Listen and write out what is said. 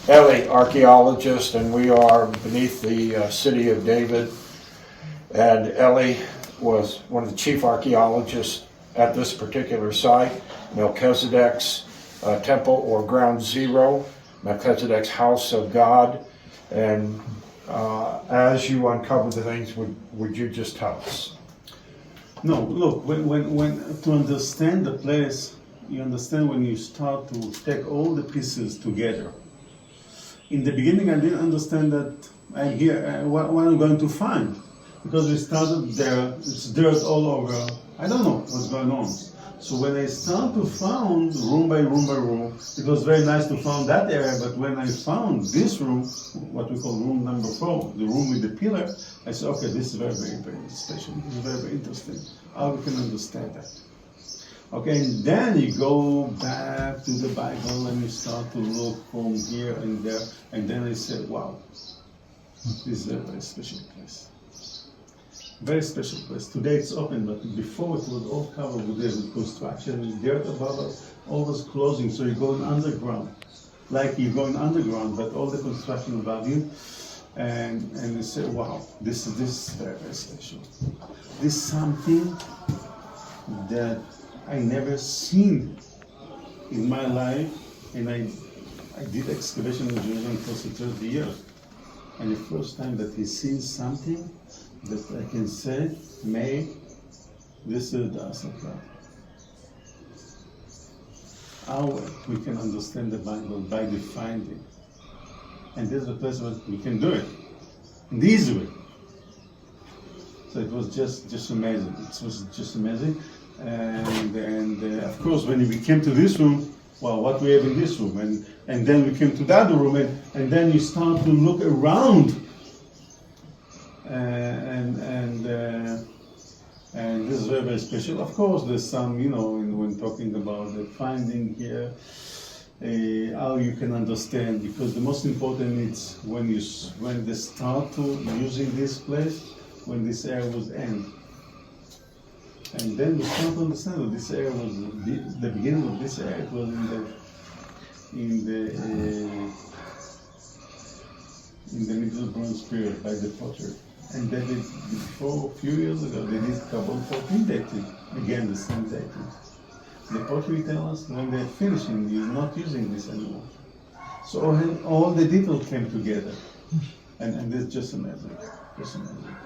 Ellie, archaeologist, and we are beneath the city of David. And Ellie was one of the chief archaeologists at this particular site, Melchizedek's temple or ground zero, Melchizedek's house of God. And as you uncover the things, would you just tell us? No, look, when to understand the place, you understand when you start to take all the pieces together. In the beginning, I didn't understand that I'm here, what I'm going to find. Because we started there, it's dirt all over. I don't know what's going on. So when I start to find room by room by room, it was very nice to find that area, but when I found this room, what we call room number 4, the room with the pillar, I said, okay, this is very, very, very special. This is very, very interesting. How we can understand that. Okay, and then you go back to the Bible and you start to look from here and there, and then I said, wow, this is a very special place. Very special place. Today it's open, but before it was all covered with construction, with dirt above us, all was closing, so you're going underground. Like you're going underground, but all the construction above you, and you say, wow, this is very, very special. This is something that I never seen in my life, and I did excavation in Jerusalem for 30 years. And the first time that he sees something that I can say, may, this is the house of God. How we can understand the Bible by the finding. And this is the place where we can do it. In the easy way. So it was just amazing. It was just amazing. And of course, when we came to this room, well, what we have in this room, and then we came to the other room, and then you start to look around, and this is very, very special. Of course, there's some, when talking about the finding here, how you can understand, because the most important is when they start to using this place, when this area was end. And then we start to understand that this area was the beginning of this area. It was in the Middle Bronze period by the pottery. And then before a few years ago, they did carbon 14 dating. Again, the same dating. The pottery tells us when they're finishing, you're not using this anymore. So all the details came together, and it's just amazing, just amazing.